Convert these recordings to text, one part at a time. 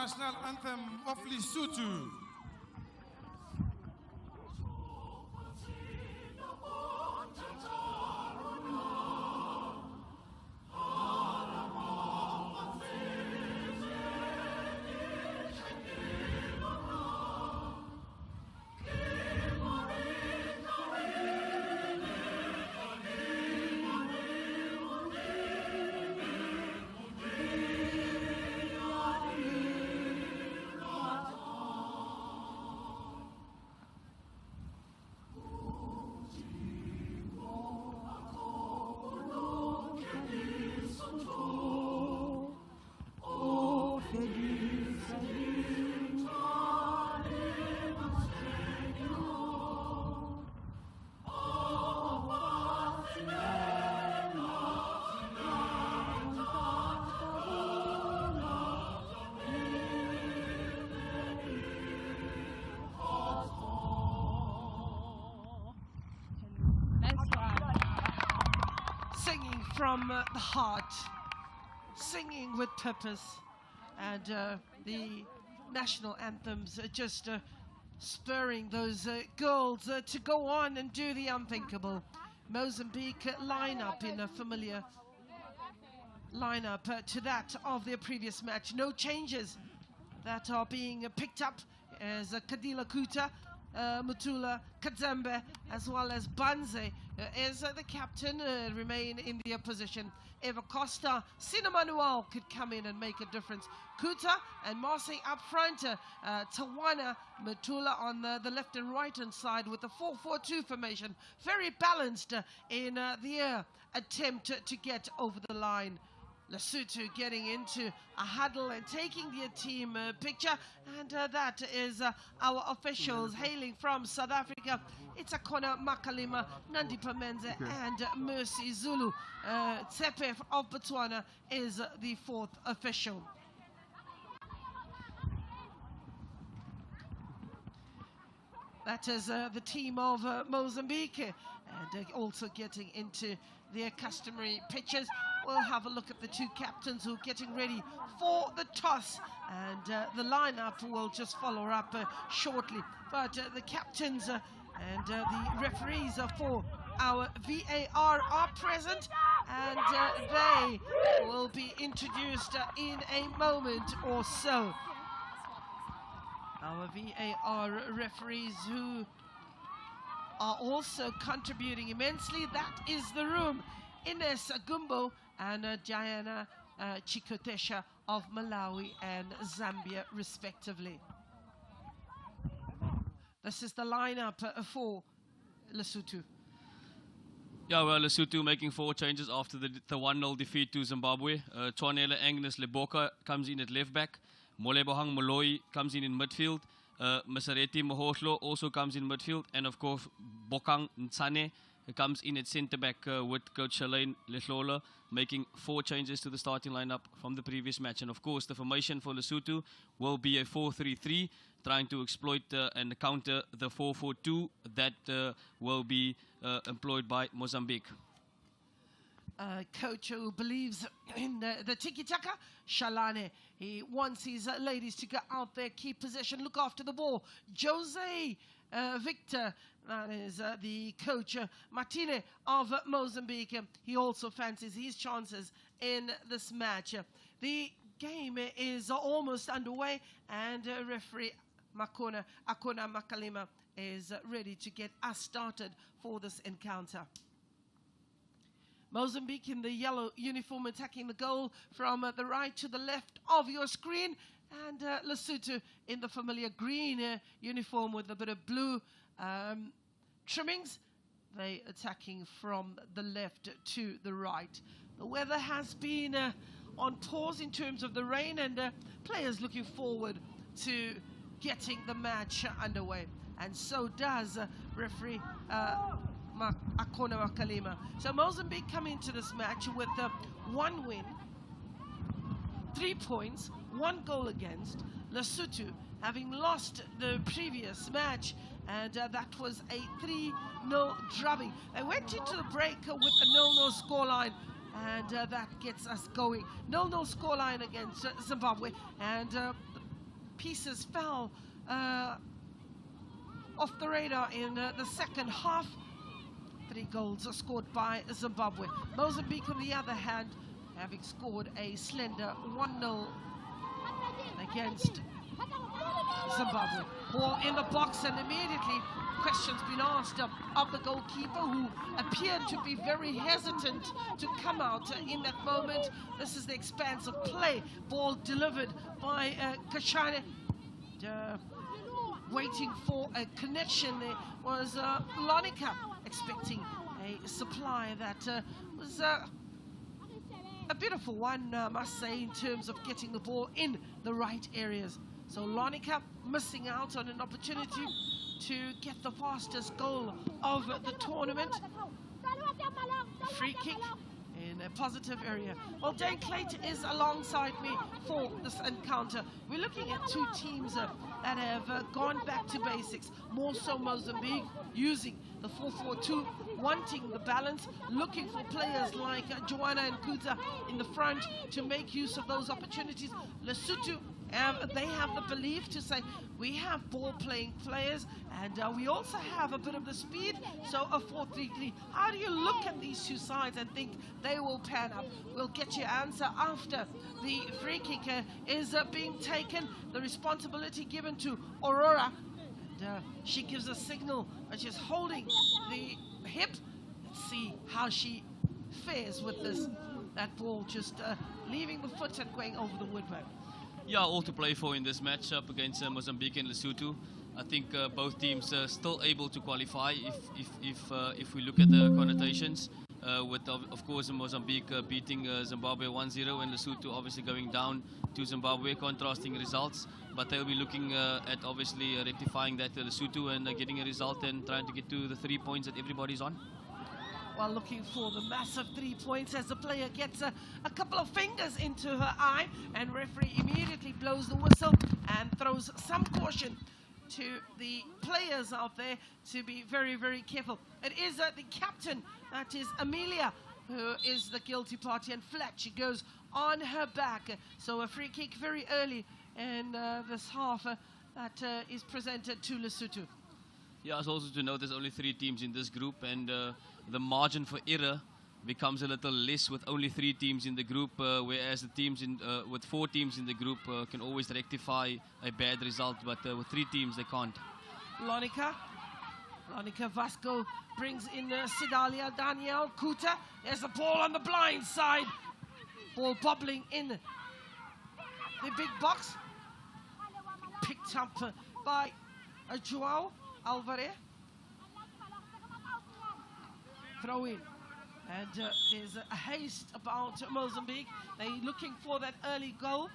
national anthem of Lesotho. From the heart, singing with purpose, and the national anthems are just spurring those girls to go on and do the unthinkable. Mozambique line up in a familiar lineup to that of their previous match. No changes that are being picked up as Kadila Kuta, Mutula Kadzembe, as well as Banze as the captain, remain in their position. Eva Costa, Sinamanuel could come in and make a difference. Kuta and Marseille up front, Tawana, Mutula on the left and right hand side with the 4-4-2 formation. Very balanced in their attempt to get over the line. Lesotho getting into a huddle and taking their team picture, and that is our officials hailing from South Africa. It's Akona Makalima, Nandi Pamenze, and Mercy Zulu. Tsepe of Botswana is the fourth official. That is the team of Mozambique, and also getting into their customary pitches. We'll have a look at the two captains who are getting ready for the toss, and the lineup will just follow up shortly. But the captains and the referees for our VAR are present, and they will be introduced in a moment or so. Our VAR referees who are also contributing immensely. That is the room. Ines Gumbo and Diana Chikotesha of Malawi and Zambia, respectively. This is the lineup for Lesotho. Yeah, well, Lesotho making 4 changes after the 1-0 defeat to Zimbabwe. Twanele Agnes Leboka comes in at left back. Molebohang Moloi comes in midfield. Masareti Mohoslo also comes in midfield. And of course, Bokang Ntsane comes in at centre back with coach Shalane Lehlola, making 4 changes to the starting lineup from the previous match. And of course, the formation for Lesotho will be a 4-3-3, trying to exploit and counter the 4-4-2 that will be employed by Mozambique. Coach who believes in the tiki-taka, Shalane. He wants his ladies to go out there, keep possession, look after the ball. Jose Victor, that is the coach, Martine of Mozambique. He also fancies his chances in this match. The game is almost underway, and referee Akona Makalima is ready to get us started for this encounter. Mozambique in the yellow uniform attacking the goal from the right to the left of your screen, and Lesotho in the familiar green uniform with a bit of blue trimmings. They attacking from the left to the right. The weather has been on pause in terms of the rain, and players looking forward to getting the match underway, and so does referee Akona Makalima. So Mozambique come into this match with 1 win, 3 points, 1 goal against. Lesotho having lost the previous match, and that was a 3-0 drubbing. They went into the break with a 0-0 scoreline, and that gets us going. 0-0 scoreline against Zimbabwe, and pieces fell off the radar in the second half. 3 goals are scored by Zimbabwe. Mozambique, on the other hand, having scored a slender 1-0 against Zimbabwe. Ball in the box, and immediately questions been asked of the goalkeeper, who appeared to be very hesitant to come out in that moment. This is the expanse of play. Ball delivered by Kashane. Waiting for a connection. There was Lonica expecting a supply that was a beautiful one, I must say, in terms of getting the ball in the right areas. So Lonica missing out on an opportunity to get the fastest goal of the tournament. Free kick in a positive area. Well, Dane Clayton is alongside me for this encounter. We're looking at 2 teams that have gone back to basics. More so Mozambique, using the 4-4-2, wanting the balance, looking for players like Joanna and Kuta in the front to make use of those opportunities. Lesotho, they have the belief to say, we have ball-playing players, and we also have a bit of the speed, so a 4-3-3. How do you look at these 2 sides and think they will pan up? We'll get your answer after the free kick is being taken, the responsibility given to Aurora. And, she gives a signal that she's holding the hip. Let's see how she fares with this. That ball just leaving the foot and going over the woodwork. Yeah, all to play for in this matchup against Mozambique and Lesotho. I think both teams are still able to qualify if we look at the connotations. With of course Mozambique beating Zimbabwe 1-0, and Lesotho obviously going down to Zimbabwe, contrasting results. But they'll be looking at obviously rectifying that Lesotho and getting a result and trying to get to the 3 points that everybody's on. While looking for the massive 3 points, as the player gets a couple of fingers into her eye, and referee immediately blows the whistle and throws some caution to the players out there to be very, very careful. It is the captain, that is Amelia, who is the guilty party, and flat she goes on her back. So a free kick very early in this half that is presented to Lesotho. Yeah, it's also to note there's only 3 teams in this group, and the margin for error becomes a little less with only 3 teams in the group, whereas the teams with 4 teams in the group can always rectify a bad result, but with 3 teams they can't. Lonica Vasco brings in Sidalia, Daniel Kuta. There's a ball on the blind side. Ball bobbling in the big box. Picked up by Joao Alvarez. Throw in. And there's a haste about Mozambique. They're looking for that early goal.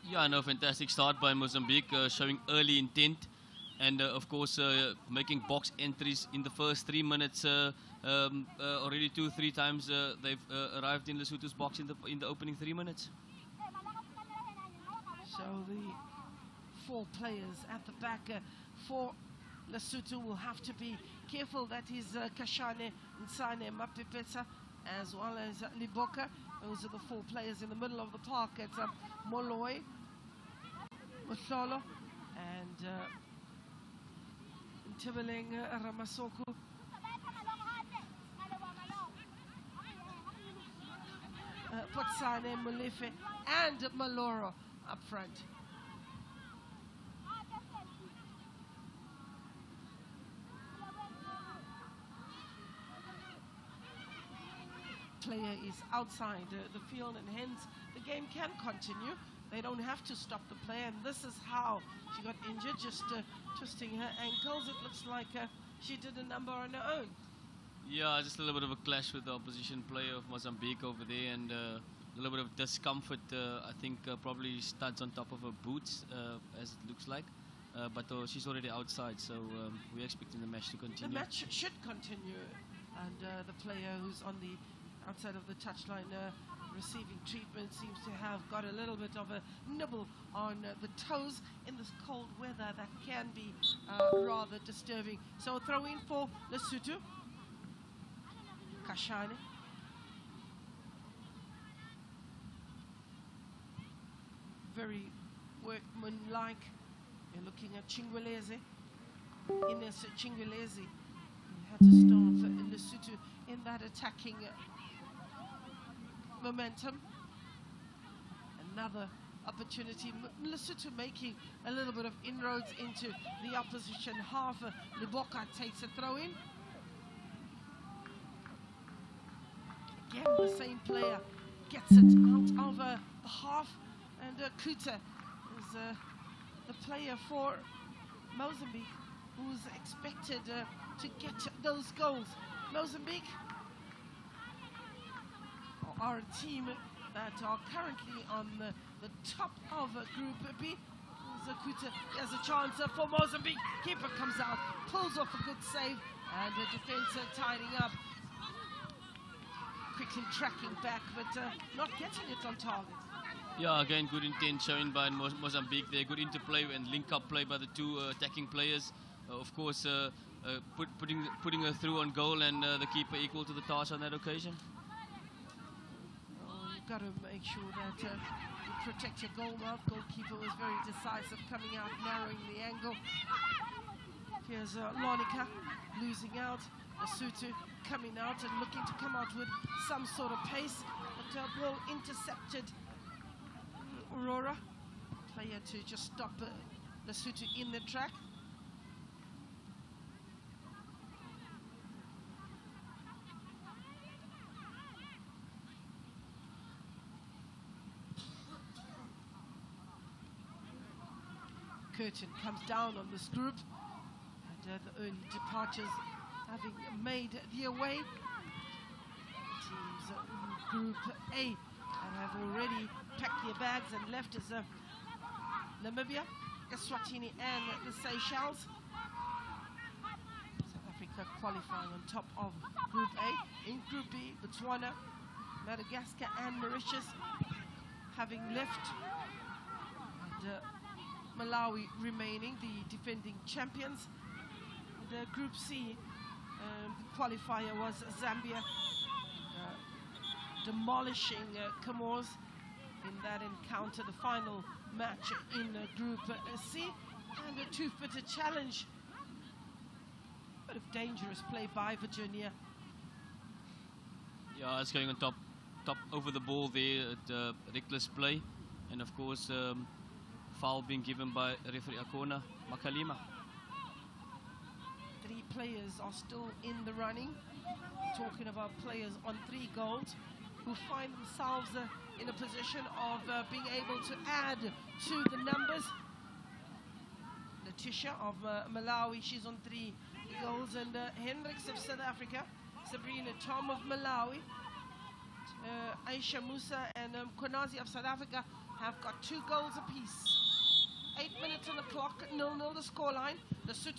Yeah, no, fantastic start by Mozambique, showing early intent. And of course, making box entries in the first 3 minutes. Already 2-3 times they've arrived in Lesotho's box in the opening 3 minutes. So the 4 players at the back for Lesotho will have to be careful. That is Kashane, Nsane, Mapepesa, as well as Liboka. Those are the 4 players in the middle of the park. It's Moloi, Mohlolo, and Tibeling Ramasoku. Potsane, Molefe, and Maloro up front. Player is outside the field, and hence the game can continue. They don't have to stop the play, and this is how she got injured, just twisting her ankles. It looks like she did a number on her own. Yeah, just a little bit of a clash with the opposition player of Mozambique over there, and a little bit of discomfort. I think probably studs on top of her boots, as it looks like. But she's already outside, so we're expecting the match to continue. The match should continue, and the player who's on the outside of the touchline receiving treatment seems to have got a little bit of a nibble on the toes in this cold weather that can be rather disturbing. So a throw in for Lesotho. Kashane. Very workmanlike You're looking at Chingweleze. Ines Chingweleze had to start Lesotho in that attacking momentum. Another opportunity. Lesotho making a little bit of inroads into the opposition half. Leboka takes a throw in. Again, the same player gets it out of the half, and Kuta is the player for Mozambique who's expected to get those goals. Mozambique are a team that are currently on the top of Group B. Kuta has a chance for Mozambique. Keeper comes out, pulls off a good save, and the defense tidying up. Quickly tracking back, but not getting it on target. Yeah, again, good intent shown by Mozambique. They're good interplay and link-up play by the two attacking players. Of course, putting her through on goal, and the keeper equal to the task on that occasion. Oh, you've got to make sure that you protect your goal mouth. Goalkeeper was very decisive, coming out, narrowing the angle. Here's Lonica losing out. Lesotho coming out and looking to come out with some sort of pace, but ball intercepted. Aurora, player to just stop Lesotho in the track. Curtin comes down on this group, and the early departures having made their way. Teams in Group A have already packed their bags and left as Namibia, Eswatini and the Seychelles. South Africa qualifying on top of Group A. In Group B, Botswana, Madagascar and Mauritius having left. And Malawi remaining, the defending champions. The Group C qualifier was Zambia, demolishing Comores in that encounter, the final match in Group C, and a two-footed challenge. Bit of dangerous play by Virginia. Yeah, it's going on top over the ball there at reckless play, and of course foul being given by referee Akona Makalima. 3 players are still in the running. Talking about players on 3 goals who find themselves in a position of being able to add to the numbers. Letitia of Malawi, she's on 3 goals, and Hendricks of South Africa, Sabrina Tom of Malawi, Aisha Musa and Konazi of South Africa have got 2 goals apiece. 8 minutes on the clock, 0-0 the scoreline. Lesotho